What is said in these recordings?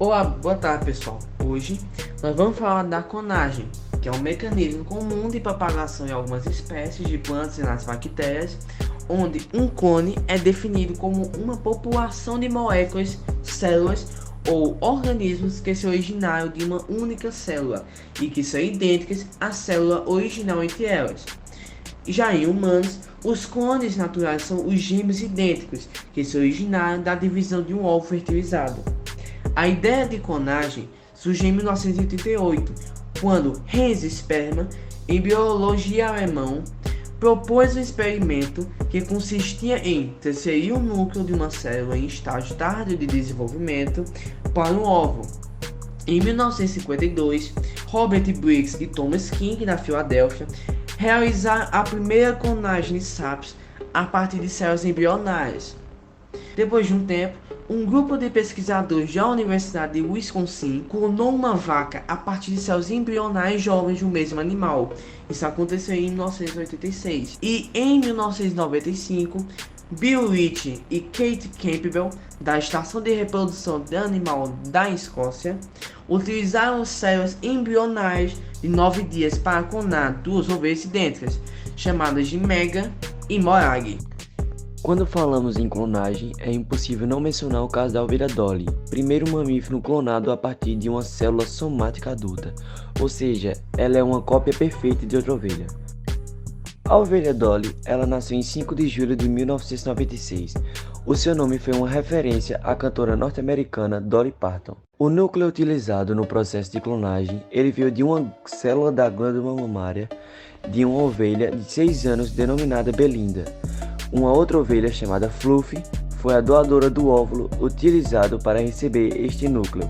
Olá, boa tarde pessoal. Hoje nós vamos falar da clonagem, que é um mecanismo comum de propagação em algumas espécies de plantas e nas bactérias, onde um clone é definido como uma população de moléculas, células ou organismos que se originaram de uma única célula e que são idênticas à célula original entre elas. Já em humanos, os clones naturais são os gêmeos idênticos que se originaram da divisão de um ovo fertilizado. A ideia de clonagem surgiu em 1988, quando Hans Sperman, em biologia alemão, propôs um experimento que consistia em transferir o núcleo de uma célula em estágio tardio de desenvolvimento para um ovo. Em 1952, Robert Briggs e Thomas King, na Filadélfia, realizaram a primeira clonagem de sapos a partir de células embrionárias. Depois de um tempo, um grupo de pesquisadores da Universidade de Wisconsin clonou uma vaca a partir de células embrionárias jovens do mesmo animal. Isso aconteceu em 1986. E em 1995, Bill Rich e Kate Campbell, da Estação de Reprodução de Animal da Escócia, utilizaram células embrionárias de 9 dias para clonar duas ovelhas idênticas, chamadas de Mega e Morag. Quando falamos em clonagem, é impossível não mencionar o caso da ovelha Dolly, primeiro mamífero clonado a partir de uma célula somática adulta, ou seja, ela é uma cópia perfeita de outra ovelha. A ovelha Dolly, ela nasceu em 5 de julho de 1996. O seu nome foi uma referência à cantora norte-americana Dolly Parton. O núcleo utilizado no processo de clonagem, ele veio de uma célula da glândula mamária de uma ovelha de 6 anos denominada Belinda. Uma outra ovelha chamada Fluffy foi a doadora do óvulo utilizado para receber este núcleo,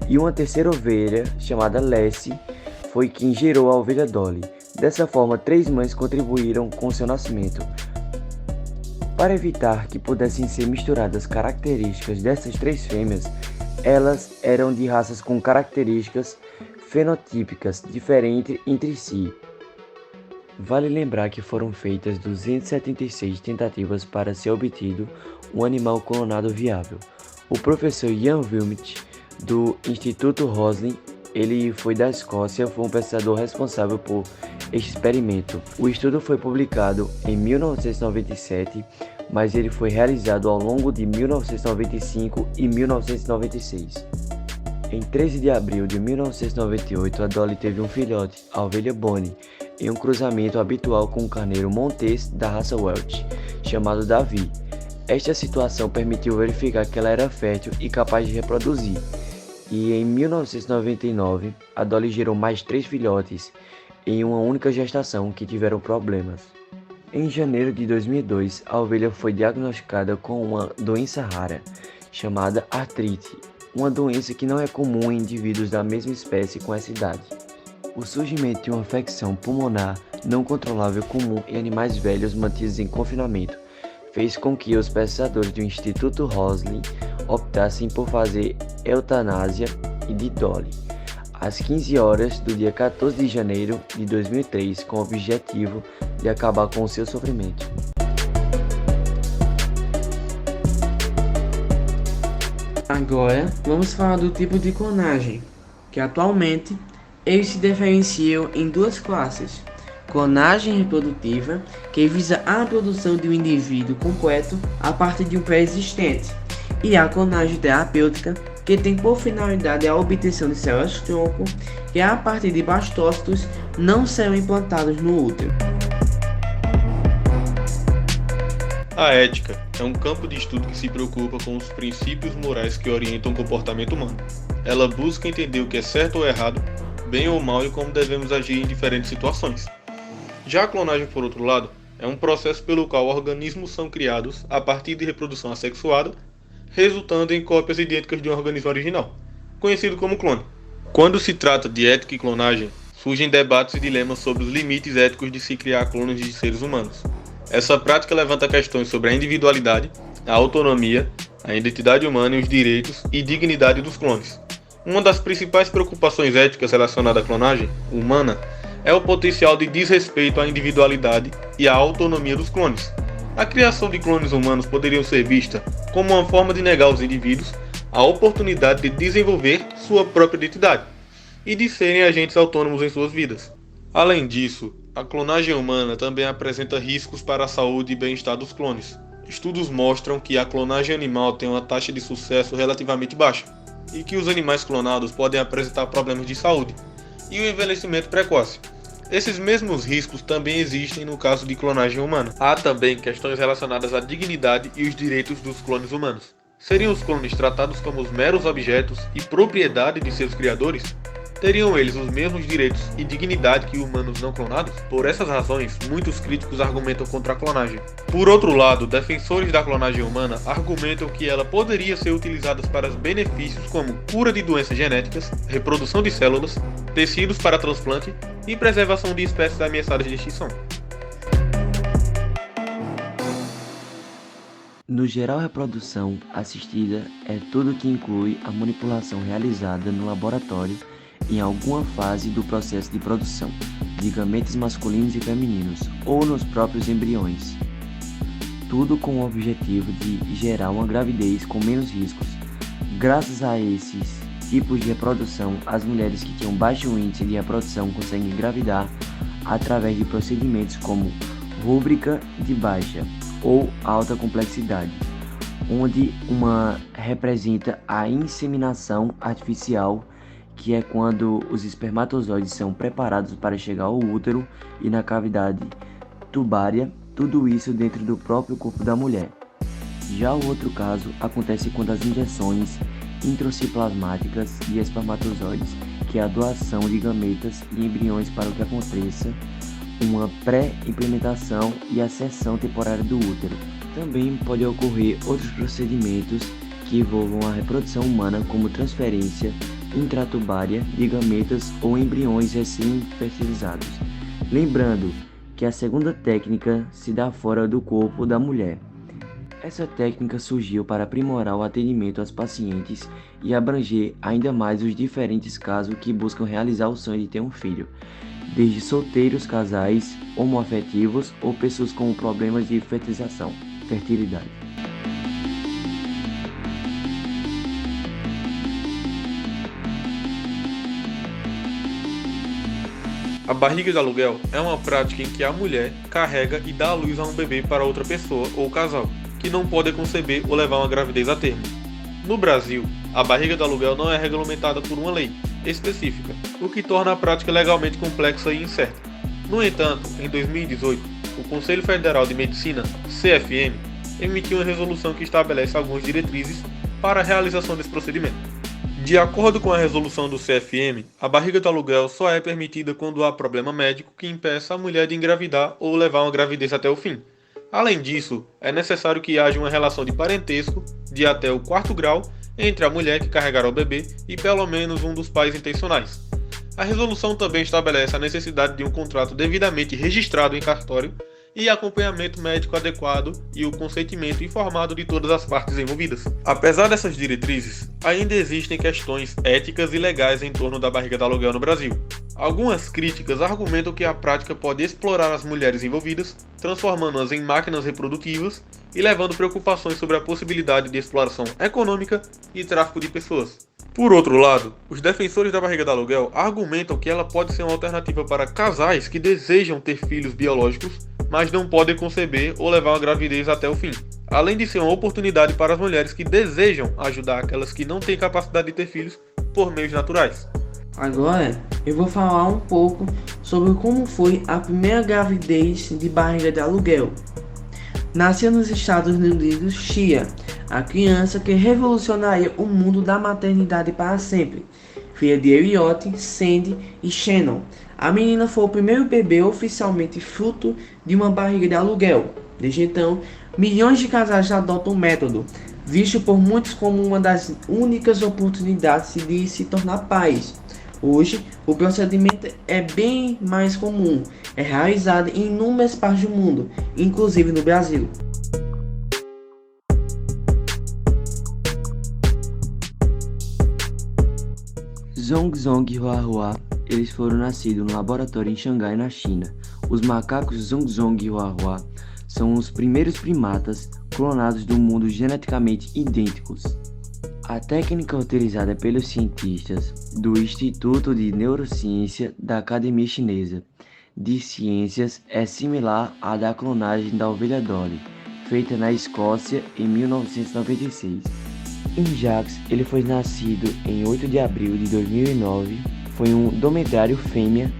e uma terceira ovelha chamada Lassie foi quem gerou a ovelha Dolly. Dessa forma, 3 mães contribuíram com seu nascimento. Para evitar que pudessem ser misturadas características dessas 3 fêmeas, elas eram de raças com características fenotípicas diferentes entre si. Vale lembrar que foram feitas 276 tentativas para ser obtido um animal clonado viável. O professor Ian Wilmot, do Instituto Roslin, ele foi da Escócia, foi um pesquisador responsável por este experimento. O estudo foi publicado em 1997, mas ele foi realizado ao longo de 1995 e 1996. Em 13 de abril de 1998, a Dolly teve um filhote, a ovelha Bonnie, em um cruzamento habitual com um carneiro montés da raça Welsh, chamado Davi. Esta situação permitiu verificar que ela era fértil e capaz de reproduzir. E em 1999, a Dolly gerou mais 3 filhotes em uma única gestação que tiveram problemas. Em janeiro de 2002, a ovelha foi diagnosticada com uma doença rara, chamada artrite, uma doença que não é comum em indivíduos da mesma espécie com essa idade. O surgimento de uma infecção pulmonar não controlável comum em animais velhos mantidos em confinamento fez com que os pesquisadores do Instituto Roslin optassem por fazer eutanásia de Dolly às 15 horas do dia 14 de janeiro de 2003, com o objetivo de acabar com o seu sofrimento. Agora vamos falar do tipo de clonagem, que atualmente eles se diferenciam em 2 classes: clonagem reprodutiva, que visa a produção de um indivíduo completo a partir de um pré-existente, e a clonagem terapêutica, que tem por finalidade a obtenção de células-tronco que a partir de bastócitos não serão implantados no útero. A ética é um campo de estudo que se preocupa com os princípios morais que orientam o comportamento humano. Ela busca entender o que é certo ou errado, bem ou mal, e como devemos agir em diferentes situações. Já a clonagem, por outro lado, é um processo pelo qual organismos são criados a partir de reprodução assexuada, resultando em cópias idênticas de um organismo original, conhecido como clone. Quando se trata de ética e clonagem, surgem debates e dilemas sobre os limites éticos de se criar clones de seres humanos. Essa prática levanta questões sobre a individualidade, a autonomia, a identidade humana e os direitos e dignidade dos clones. Uma das principais preocupações éticas relacionadas à clonagem humana é o potencial de desrespeito à individualidade e à autonomia dos clones. A criação de clones humanos poderia ser vista como uma forma de negar aos indivíduos a oportunidade de desenvolver sua própria identidade e de serem agentes autônomos em suas vidas. Além disso, a clonagem humana também apresenta riscos para a saúde e bem-estar dos clones. Estudos mostram que a clonagem animal tem uma taxa de sucesso relativamente baixa e que os animais clonados podem apresentar problemas de saúde e o envelhecimento precoce. Esses mesmos riscos também existem no caso de clonagem humana. Há também questões relacionadas à dignidade e os direitos dos clones humanos. Seriam os clones tratados como os meros objetos e propriedade de seus criadores? Teriam eles os mesmos direitos e dignidade que humanos não clonados? Por essas razões, muitos críticos argumentam contra a clonagem. Por outro lado, defensores da clonagem humana argumentam que ela poderia ser utilizada para benefícios como cura de doenças genéticas, reprodução de células, tecidos para transplante e preservação de espécies ameaçadas de extinção. No geral, a reprodução assistida é tudo que inclui a manipulação realizada no laboratório em alguma fase do processo de produção de gametas masculinos e femininos ou nos próprios embriões. Tudo com o objetivo de gerar uma gravidez com menos riscos. Graças a esses tipos de reprodução, as mulheres que tinham baixo índice de reprodução conseguem engravidar através de procedimentos como rúbrica de baixa ou alta complexidade, onde uma representa a inseminação artificial, que é quando os espermatozoides são preparados para chegar ao útero e na cavidade tubária, tudo isso dentro do próprio corpo da mulher. Já o outro caso acontece quando as injeções intracitoplasmáticas de espermatozoides, que é a doação de gametas e embriões para que aconteça uma pré-implementação e a seção temporária do útero. Também pode ocorrer outros procedimentos que envolvam a reprodução humana, como transferência intratubária de gametas ou embriões recém-fertilizados. Lembrando que a segunda técnica se dá fora do corpo da mulher. Essa técnica surgiu para aprimorar o atendimento aos pacientes e abranger ainda mais os diferentes casos que buscam realizar o sonho de ter um filho, desde solteiros, casais, homoafetivos ou pessoas com problemas de fertilidade. A barriga de aluguel é uma prática em que a mulher carrega e dá à luz a um bebê para outra pessoa ou casal, que não pode conceber ou levar uma gravidez a termo. No Brasil, a barriga de aluguel não é regulamentada por uma lei específica, o que torna a prática legalmente complexa e incerta. No entanto, em 2018, o Conselho Federal de Medicina, CFM, emitiu uma resolução que estabelece algumas diretrizes para a realização desse procedimento. De acordo com a resolução do CFM, a barriga de aluguel só é permitida quando há problema médico que impeça a mulher de engravidar ou levar uma gravidez até o fim. Além disso, é necessário que haja uma relação de parentesco de até o 4º grau entre a mulher que carregará o bebê e pelo menos um dos pais intencionais. A resolução também estabelece a necessidade de um contrato devidamente registrado em cartório e acompanhamento médico adequado e o consentimento informado de todas as partes envolvidas. Apesar dessas diretrizes, ainda existem questões éticas e legais em torno da barriga de aluguel no Brasil. Algumas críticas argumentam que a prática pode explorar as mulheres envolvidas, transformando-as em máquinas reprodutivas e levando preocupações sobre a possibilidade de exploração econômica e tráfico de pessoas. Por outro lado, os defensores da barriga de aluguel argumentam que ela pode ser uma alternativa para casais que desejam ter filhos biológicos, mas não podem conceber ou levar uma gravidez até o fim, além de ser uma oportunidade para as mulheres que desejam ajudar aquelas que não têm capacidade de ter filhos por meios naturais. Agora eu vou falar um pouco sobre como foi a primeira gravidez de barriga de aluguel. Nasceu nos Estados Unidos Shia, a criança que revolucionaria o mundo da maternidade para sempre. Filha de Elliot, Sandy e Shannon. A menina foi o primeiro bebê oficialmente fruto de uma barriga de aluguel. Desde então, milhões de casais adotam o método, visto por muitos como uma das únicas oportunidades de se tornar pais. Hoje, o procedimento é bem mais comum, é realizado em inúmeras partes do mundo, inclusive no Brasil. Zhongzhong e Huahua, eles foram nascidos no laboratório em Xangai, na China. Os macacos Zhongzhong e Huahua são os primeiros primatas clonados do mundo geneticamente idênticos. A técnica utilizada pelos cientistas do Instituto de Neurociência da Academia Chinesa de Ciências é similar à da clonagem da ovelha Dolly, feita na Escócia em 1996. Em Jacques, ele foi nascido em 8 de abril de 2009, foi um dromedário fêmea,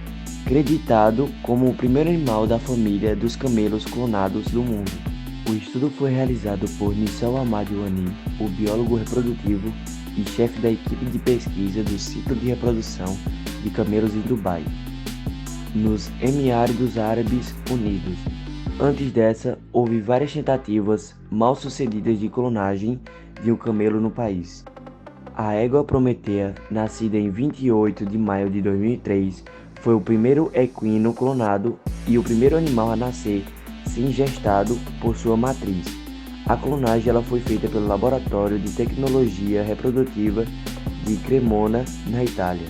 creditado como o primeiro animal da família dos camelos clonados do mundo. O estudo foi realizado por Nissal Ahmad Wani, o biólogo reprodutivo e chefe da equipe de pesquisa do ciclo de reprodução de camelos em Dubai, nos Emirádos Árabes Unidos. Antes dessa, houve várias tentativas mal sucedidas de clonagem de um camelo no país. A égua Prometeia, nascida em 28 de maio de 2003, foi o primeiro equino clonado e o primeiro animal a nascer sem gestado por sua matriz. A clonagem ela foi feita pelo Laboratório de Tecnologia Reprodutiva de Cremona, na Itália.